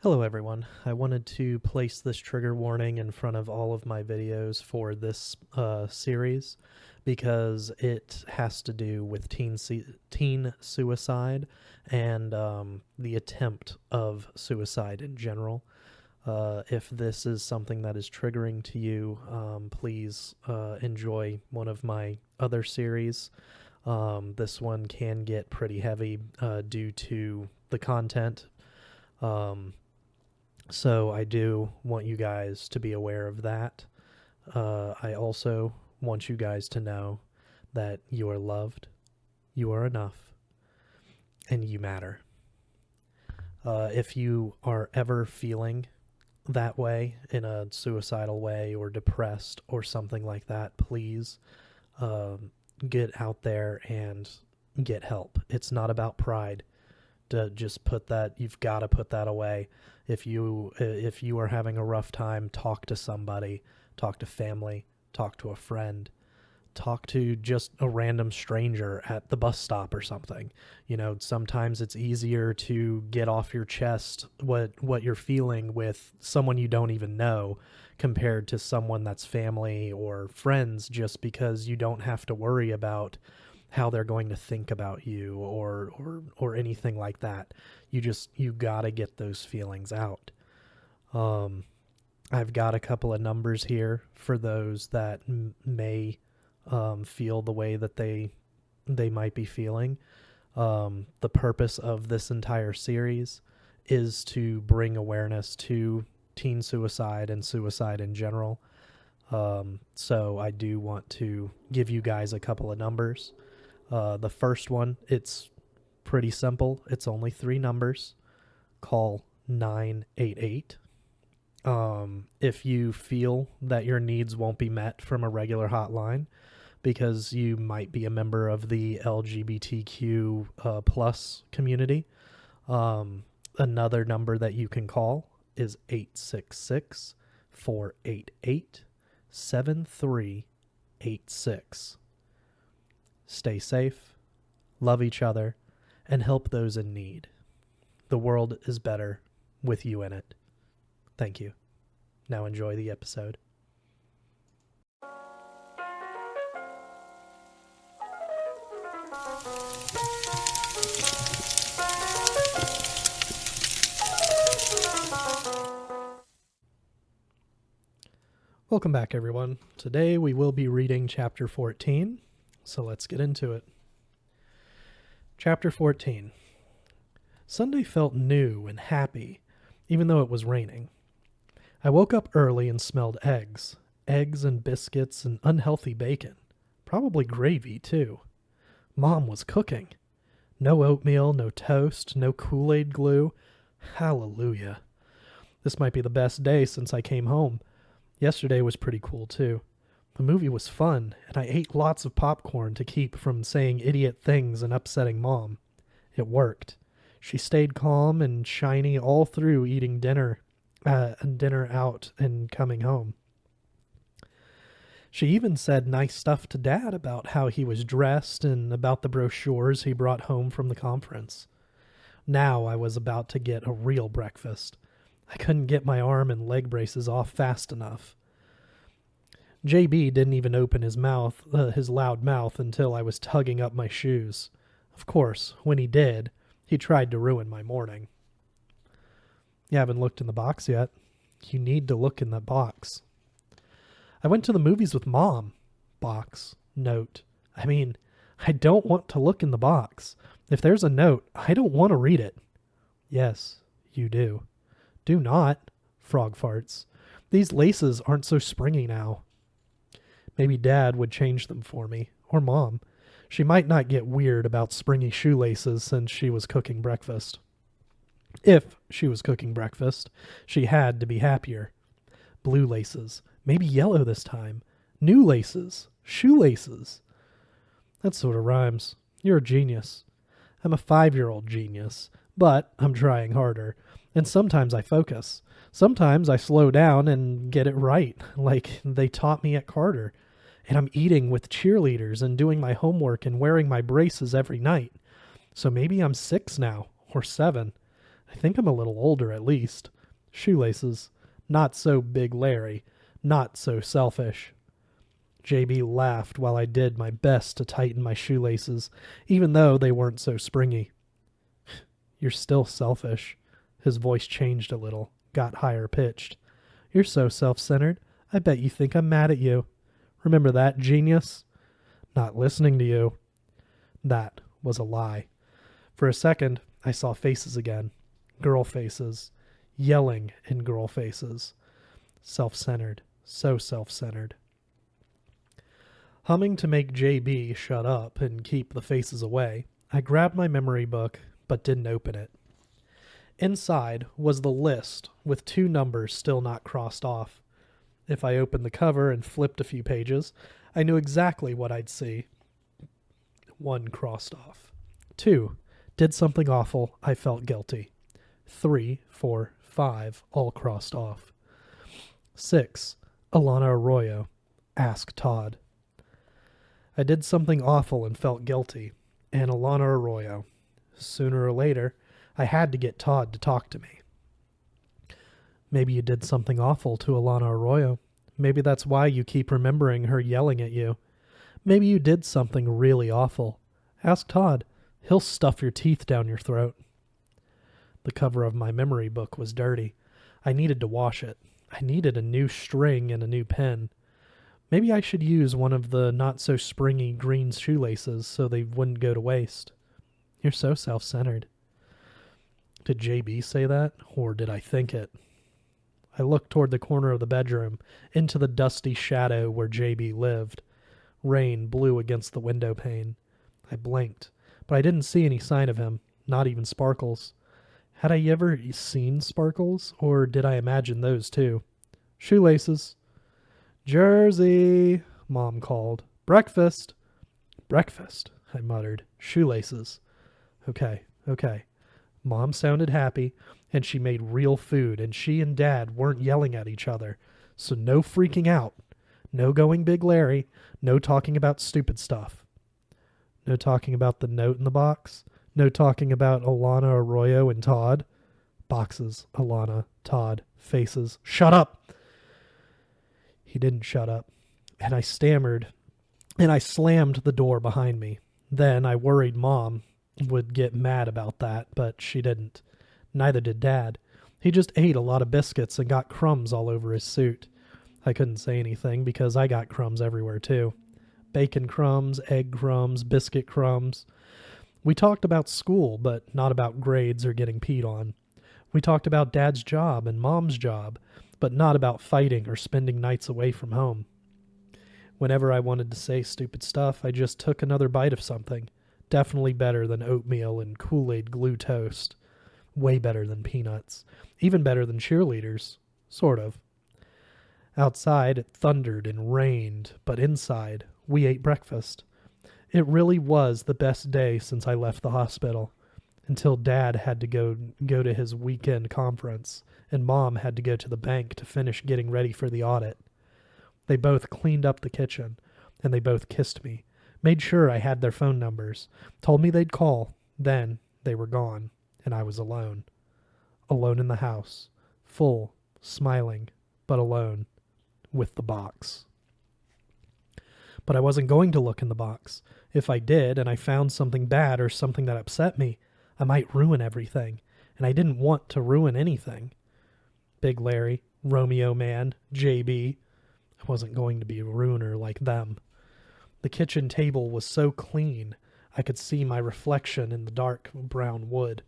Hello everyone. I wanted to place this trigger warning in front of all of my videos for this series because it has to do with teen suicide and the attempt of suicide in general. If this is something that is triggering to you, please enjoy one of my other series. This one can get pretty heavy due to the content. So I do want you guys to be aware of that. I also want you guys to know that you are loved, you are enough, and you matter. If you are ever feeling that way, in a suicidal way or depressed or something like that, please get out there and get help. It's not about pride. To just put that, you've got to put that away. If you are having a rough time, talk to somebody, talk to family, talk to a friend, talk to just a random stranger at the bus stop or something. You know, sometimes it's easier to get off your chest what you're feeling with someone you don't even know compared to someone that's family or friends, just because you don't have to worry about how they're going to think about you or anything like that. You gotta get those feelings out. I've got a couple of numbers here for those that may feel the way that they might be feeling. The purpose of this entire series is to bring awareness to teen suicide and suicide in general. So I do want to give you guys a couple of numbers. The first one, it's pretty simple. It's only 3 numbers. Call 988. If you feel that your needs won't be met from a regular hotline because you might be a member of the LGBTQ plus community, another number that you can call is 866-488-7386. Stay safe, love each other, and help those in need. The world is better with you in it. Thank you. Now enjoy the episode. Welcome back, everyone. Today we will be reading Chapter 14. So let's get into it. Chapter 14. Sunday felt new and happy, even though it was raining. I woke up early and smelled eggs and biscuits and unhealthy bacon. Probably gravy, too. Mom was cooking. No oatmeal, no toast, no Kool-Aid glue. Hallelujah. This might be the best day since I came home. Yesterday was pretty cool, too. The movie was fun, and I ate lots of popcorn to keep from saying idiot things and upsetting Mom. It worked. She stayed calm and shiny all through eating dinner out and coming home. She even said nice stuff to Dad about how he was dressed and about the brochures he brought home from the conference. Now I was about to get a real breakfast. I couldn't get my arm and leg braces off fast enough. JB didn't even open his loud mouth until I was tugging up my shoes. Of course, when he did, he tried to ruin my morning. You haven't looked in the box yet. You need to look in that box. I went to the movies with Mom. Box. Note. I don't want to look in the box. If there's a note, I don't want to read it. Yes, you do. Do not. Frog farts. These laces aren't so springy now. Maybe Dad would change them for me, or Mom. She might not get weird about springy shoelaces since she was cooking breakfast. If she was cooking breakfast, she had to be happier. Blue laces, maybe yellow this time. New laces, shoelaces. That sort of rhymes. You're a genius. I'm a 5-year-old genius, but I'm trying harder. And sometimes I focus. Sometimes I slow down and get it right, like they taught me at Carter. And I'm eating with cheerleaders and doing my homework and wearing my braces every night. So maybe I'm 6 now, or 7. I think I'm a little older at least. Shoelaces. Not so Big Larry. Not so selfish. JB laughed while I did my best to tighten my shoelaces, even though they weren't so springy. You're still selfish. His voice changed a little, got higher pitched. You're so self-centered, I bet you think I'm mad at you. Remember that, genius? Not listening to you. That was a lie. For a second, I saw faces again. Girl faces. Yelling in girl faces. Self-centered. So self-centered. Humming to make JB shut up and keep the faces away, I grabbed my memory book, but didn't open it. Inside was the list with 2 numbers still not crossed off. If I opened the cover and flipped a few pages, I knew exactly what I'd see. 1 crossed off. 2. Did something awful, I felt guilty. 3, 4, 5, all crossed off. 6. Alana Arroyo. Ask Todd. I did something awful and felt guilty. And Alana Arroyo. Sooner or later, I had to get Todd to talk to me. Maybe you did something awful to Alana Arroyo. Maybe that's why you keep remembering her yelling at you. Maybe you did something really awful. Ask Todd. He'll stuff your teeth down your throat. The cover of my memory book was dirty. I needed to wash it. I needed a new string and a new pen. Maybe I should use one of the not-so-springy green shoelaces so they wouldn't go to waste. You're so self-centered. Did JB say that, or did I think it? I looked toward the corner of the bedroom, into the dusty shadow where JB lived. Rain blew against the window pane. I blinked, but I didn't see any sign of him, not even Sparkles. Had I ever seen Sparkles, or did I imagine those too? Shoelaces. Jersey, Mom called. Breakfast. Breakfast, I muttered. Shoelaces. Okay. Mom sounded happy, and she made real food, and she and Dad weren't yelling at each other. So no freaking out. No going Big Larry. No talking about stupid stuff. No talking about the note in the box. No talking about Alana Arroyo and Todd. Boxes, Alana, Todd, faces. Shut up! He didn't shut up, and I stammered, and I slammed the door behind me. Then I worried Mom would get mad about that, but she didn't. Neither did Dad. He just ate a lot of biscuits and got crumbs all over his suit. I couldn't say anything because I got crumbs everywhere too. Bacon crumbs, egg crumbs, biscuit crumbs. We talked about school, but not about grades or getting peed on. We talked about Dad's job and Mom's job, but not about fighting or spending nights away from home. Whenever I wanted to say stupid stuff, I just took another bite of something. Definitely better than oatmeal and Kool-Aid glue toast. Way better than peanuts. Even better than cheerleaders. Sort of. Outside, it thundered and rained, but inside, we ate breakfast. It really was the best day since I left the hospital, until Dad had to go to his weekend conference, and Mom had to go to the bank to finish getting ready for the audit. They both cleaned up the kitchen, and they both kissed me, made sure I had their phone numbers, told me they'd call. Then they were gone, and I was alone. Alone in the house, full, smiling, but alone, with the box. But I wasn't going to look in the box. If I did, and I found something bad or something that upset me, I might ruin everything, and I didn't want to ruin anything. Big Larry, Romeo Man, JB. I wasn't going to be a ruiner like them. The kitchen table was so clean, I could see my reflection in the dark brown wood.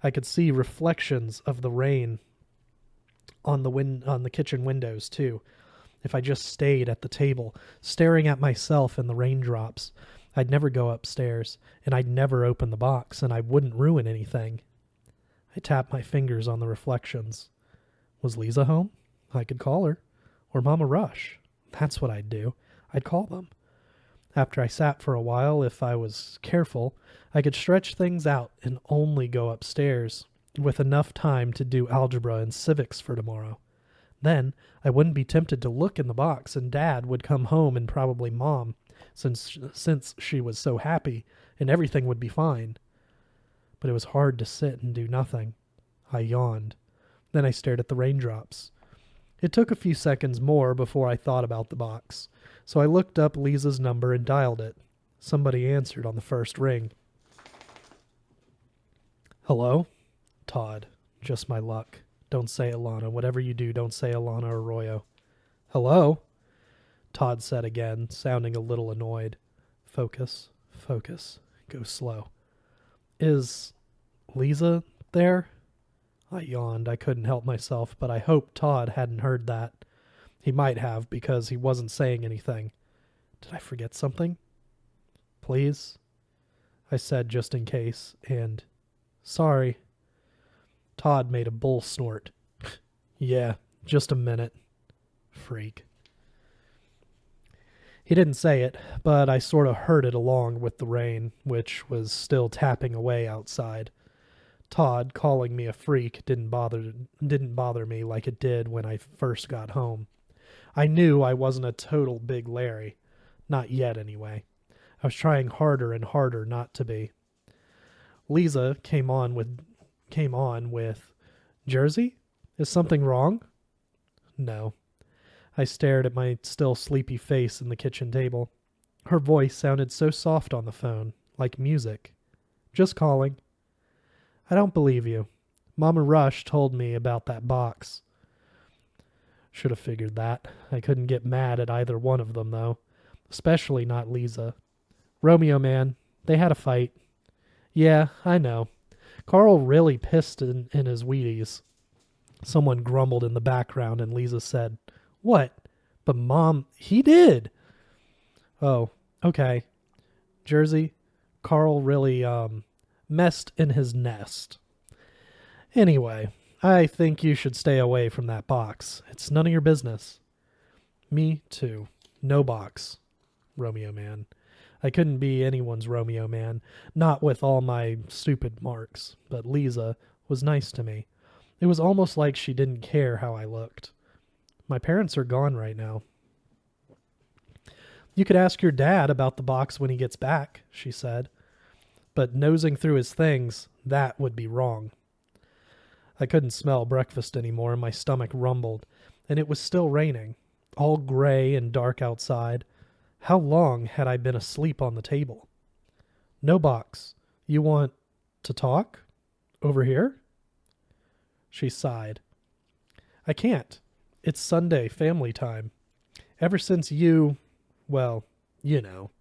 I could see reflections of the rain on the kitchen windows, too. If I just stayed at the table, staring at myself in the raindrops, I'd never go upstairs, and I'd never open the box, and I wouldn't ruin anything. I tapped my fingers on the reflections. Was Lisa home? I could call her. Or Mama Rush. That's what I'd do. I'd call them. After I sat for a while, if I was careful, I could stretch things out and only go upstairs with enough time to do algebra and civics for tomorrow. Then I wouldn't be tempted to look in the box, and Dad would come home and probably Mom, since she was so happy, and everything would be fine. But it was hard to sit and do nothing. I yawned. Then I stared at the raindrops. It took a few seconds more before I thought about the box, so I looked up Lisa's number and dialed it. Somebody answered on the first ring. Hello? Todd. Just my luck. Don't say Alana. Whatever you do, don't say Alana Arroyo. Hello? Todd said again, sounding a little annoyed. Focus. Focus. Go slow. Is Lisa there? I yawned. I couldn't help myself, but I hoped Todd hadn't heard that. He might have, because he wasn't saying anything. Did I forget something? Please? I said just in case, and... Sorry. Todd made a bull snort. Yeah, just a minute. Freak. He didn't say it, but I sort of heard it along with the rain, which was still tapping away outside. Todd calling me a freak didn't bother me like it did when I first got home. I knew I wasn't a total big Larry. Not yet, anyway. I was trying harder and harder not to be. Lisa came on with, Jersey? Is something wrong? No. I stared at my still sleepy face in the kitchen table. Her voice sounded so soft on the phone, like music. Just calling. I don't believe you. Mama Rush told me about that box. Should have figured that. I couldn't get mad at either one of them, though. Especially not Lisa. Romeo, man. They had a fight. Yeah, I know. Carl really pissed in his Wheaties. Someone grumbled in the background, and Lisa said, What? But Mom, he did. Oh, okay. Jersey, Carl really, messed in his nest. Anyway, I think you should stay away from that box. It's none of your business. Me too. No box. Romeo man. I couldn't be anyone's Romeo man, not with all my stupid marks, but Lisa was nice to me. It was almost like she didn't care how I looked. My parents are gone right now. You could ask your dad about the box when he gets back, she said. But nosing through his things, that would be wrong. I couldn't smell breakfast anymore, and my stomach rumbled, and it was still raining, all gray and dark outside. How long had I been asleep on the table? No box. You want to talk? Over here? She sighed. I can't. It's Sunday, family time. Ever since well, you know.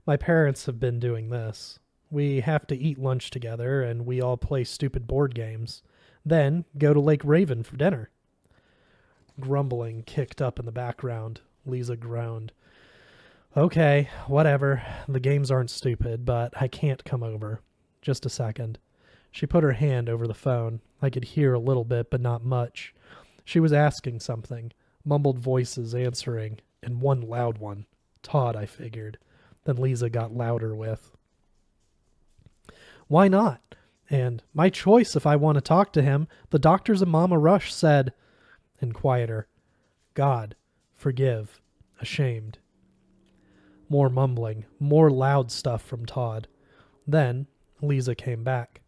My parents have been doing this. We have to eat lunch together, and we all play stupid board games. Then go to Lake Raven for dinner. Grumbling kicked up in the background. Lisa groaned. Okay, whatever. The games aren't stupid, but I can't come over. Just a second. She put her hand over the phone. I could hear a little bit, but not much. She was asking something. Mumbled voices answering, and one loud one. Todd, I figured. Then Lisa got louder with, Why not? And my choice if I want to talk to him. The doctors and Mama Rush said, and quieter, God, forgive, ashamed. More mumbling, more loud stuff from Todd. Then Lisa came back.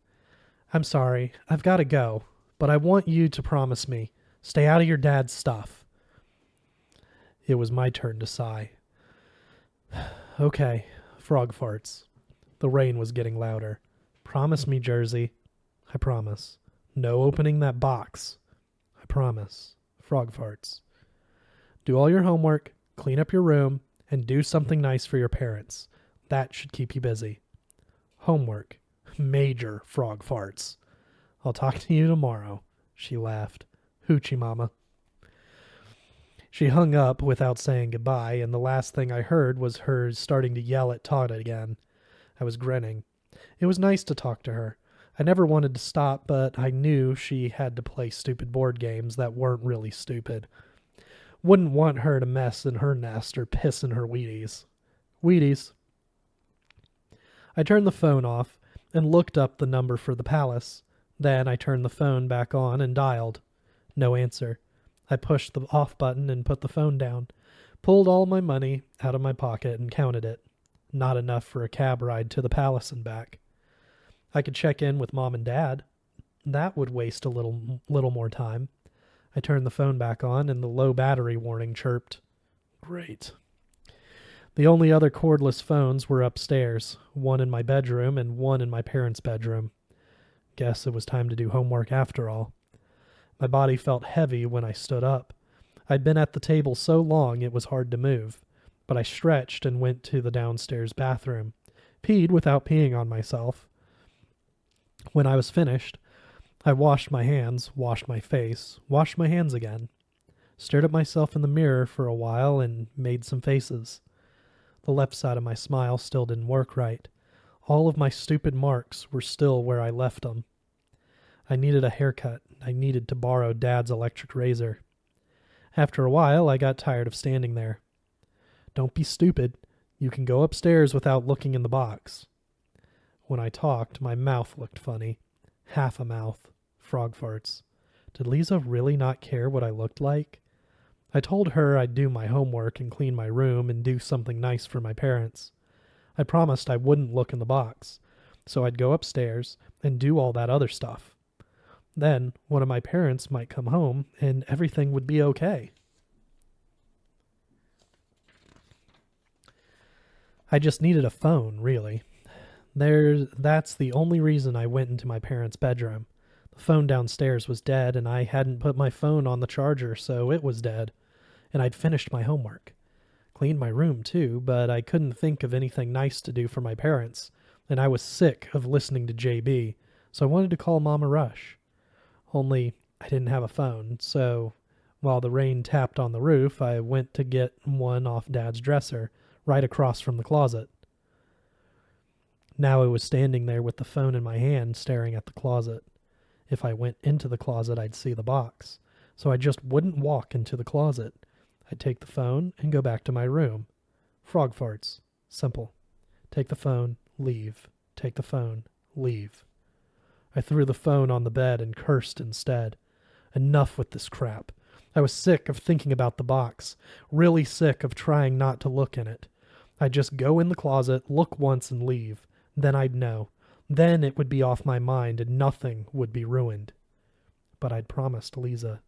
I'm sorry, I've got to go, but I want you to promise me, stay out of your dad's stuff. It was my turn to sigh. Okay, frog farts. The rain was getting louder. Promise me, Jersey. I promise. No opening that box. I promise. Frog farts. Do all your homework, clean up your room, and do something nice for your parents. That should keep you busy. Homework. Major frog farts. I'll talk to you tomorrow. She laughed. Hoochie mama. She hung up without saying goodbye, and the last thing I heard was her starting to yell at Todd again. I was grinning. It was nice to talk to her. I never wanted to stop, but I knew she had to play stupid board games that weren't really stupid. Wouldn't want her to mess in her nest or piss in her Wheaties. Wheaties. I turned the phone off and looked up the number for the palace. Then I turned the phone back on and dialed. No answer. I pushed the off button and put the phone down, pulled all my money out of my pocket and counted it. Not enough for a cab ride to the palace and back. I could check in with Mom and Dad. That would waste a little more time. I turned the phone back on and the low battery warning chirped. Great. The only other cordless phones were upstairs, one in my bedroom and one in my parents' bedroom. Guess it was time to do homework after all. My body felt heavy when I stood up. I'd been at the table so long it was hard to move, but I stretched and went to the downstairs bathroom. Peed without peeing on myself. When I was finished, I washed my hands, washed my face, washed my hands again, stared at myself in the mirror for a while and made some faces. The left side of my smile still didn't work right. All of my stupid marks were still where I left them. I needed a haircut. I needed to borrow Dad's electric razor. After a while, I got tired of standing there. Don't be stupid. You can go upstairs without looking in the box. When I talked, my mouth looked funny. Half a mouth. Frog farts. Did Lisa really not care what I looked like? I told her I'd do my homework and clean my room and do something nice for my parents. I promised I wouldn't look in the box, so I'd go upstairs and do all that other stuff. Then one of my parents might come home and everything would be okay. I just needed a phone, really. That's the only reason I went into my parents' bedroom. The phone downstairs was dead, and I hadn't put my phone on the charger, so it was dead. And I'd finished my homework. Cleaned my room, too, but I couldn't think of anything nice to do for my parents, and I was sick of listening to JB, so I wanted to call Mama Rush. Only I didn't have a phone, so while the rain tapped on the roof, I went to get one off Dad's dresser, right across from the closet. Now I was standing there with the phone in my hand, staring at the closet. If I went into the closet, I'd see the box, so I just wouldn't walk into the closet. I'd take the phone and go back to my room. Frog farts. Simple. Take the phone, leave. Take the phone, leave. I threw the phone on the bed and cursed instead. Enough with this crap. I was sick of thinking about the box, really sick of trying not to look in it. I'd just go in the closet, look once and leave. Then I'd know. Then it would be off my mind and nothing would be ruined. But I'd promised Lisa.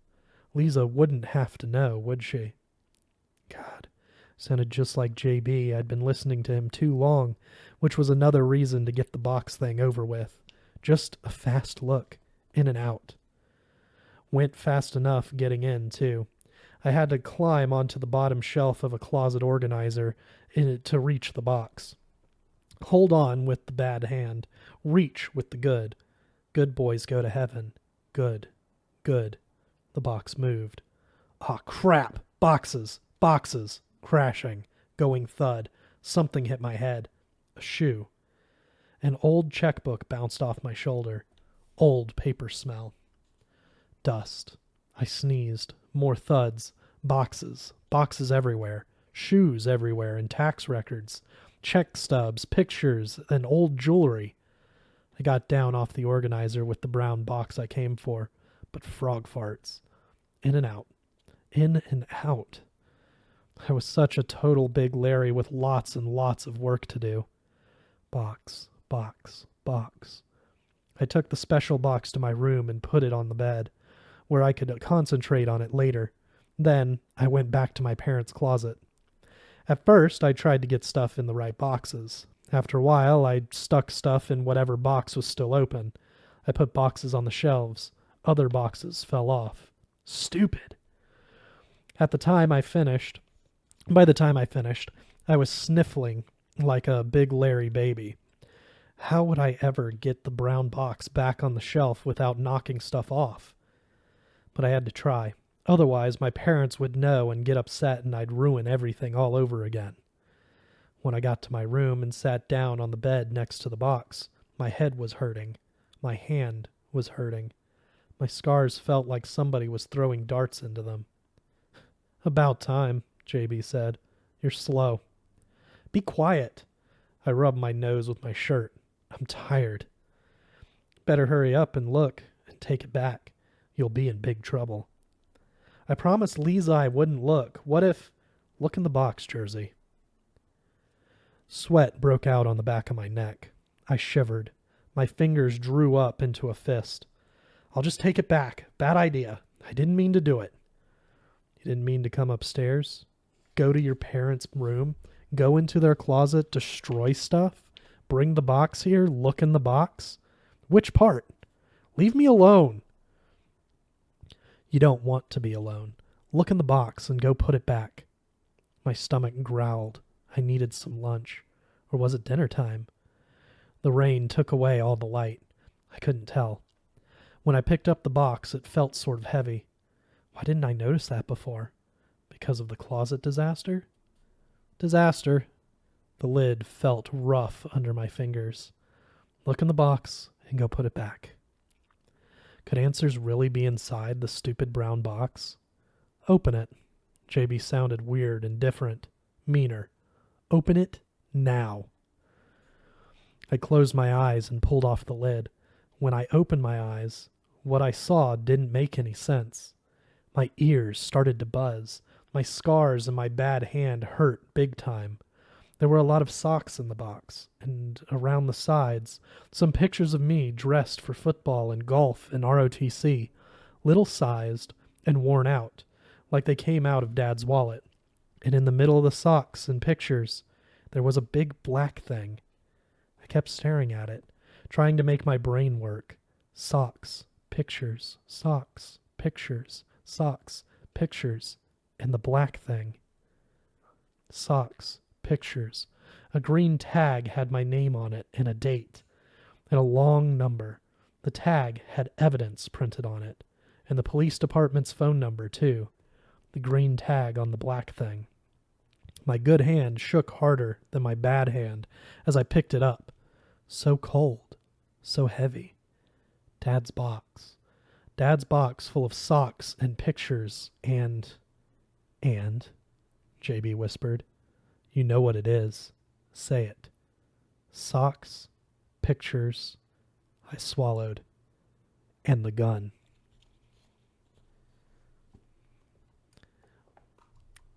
Lisa wouldn't have to know, would she? God, sounded just like JB. I'd been listening to him too long, which was another reason to get the box thing over with. Just a fast look, in and out. Went fast enough getting in, too. I had to climb onto the bottom shelf of a closet organizer to reach the box. Hold on with the bad hand. Reach with the good. Good boys go to heaven. Good. Good. The box moved. Ah, crap! Boxes! Boxes! Crashing. Going thud. Something hit my head. A shoe. An old checkbook bounced off my shoulder. Old paper smell. Dust. I sneezed. More thuds. Boxes. Boxes everywhere. Shoes everywhere and tax records. Check stubs, pictures, and old jewelry. I got down off the organizer with the brown box I came for, but frog farts. In and out. In and out. I was such a total big Larry with lots and lots of work to do. Box, box, box. I took the special box to my room and put it on the bed, where I could concentrate on it later. Then I went back to my parents' closet. At first, I tried to get stuff in the right boxes. After a while, I stuck stuff in whatever box was still open. I put boxes on the shelves. Other boxes fell off. Stupid. By the time I finished, I was sniffling like a big Larry baby. How would I ever get the brown box back on the shelf without knocking stuff off? But I had to try. Otherwise, my parents would know and get upset and I'd ruin everything all over again. When I got to my room and sat down on the bed next to the box, my head was hurting. My hand was hurting. My scars felt like somebody was throwing darts into them. About time, JB said. You're slow. Be quiet. I rubbed my nose with my shirt. I'm tired. Better hurry up and look and take it back. You'll be in big trouble. I promised Lisa I wouldn't look. What if... Look in the box, Jersey. Sweat broke out on the back of my neck. I shivered. My fingers drew up into a fist. I'll just take it back. Bad idea. I didn't mean to do it. You didn't mean to come upstairs? Go to your parents' room? Go into their closet, destroy stuff? Bring the box here? Look in the box? Which part? Leave me alone. You don't want to be alone. Look in the box and go put it back. My stomach growled. I needed some lunch. Or was it dinner time? The rain took away all the light. I couldn't tell. When I picked up the box, it felt sort of heavy. Why didn't I notice that before? Because of the closet disaster? Disaster. The lid felt rough under my fingers. Look in the box and go put it back. Could answers really be inside the stupid brown box? Open it. JB sounded weird and different, meaner. Open it now. I closed my eyes and pulled off the lid. When I opened my eyes, what I saw didn't make any sense. My ears started to buzz. My scars and my bad hand hurt big time. There were a lot of socks in the box, and around the sides, some pictures of me dressed for football and golf and ROTC, little-sized and worn out, like they came out of Dad's wallet. And in the middle of the socks and pictures, there was a big black thing. I kept staring at it, trying to make my brain work. Socks, pictures, socks, pictures, socks, pictures, and the black thing. Socks, pictures. A green tag had my name on it and a date, and a long number. The tag had evidence printed on it, and the police department's phone number, too. The green tag on the black thing. My good hand shook harder than my bad hand as I picked it up. So cold, so heavy. Dad's box. Dad's box full of socks and pictures and, JB whispered. You know what it is. Say it. Socks, pictures. I swallowed. And the gun.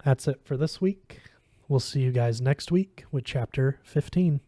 That's it for this week. We'll see you guys next week with Chapter 15.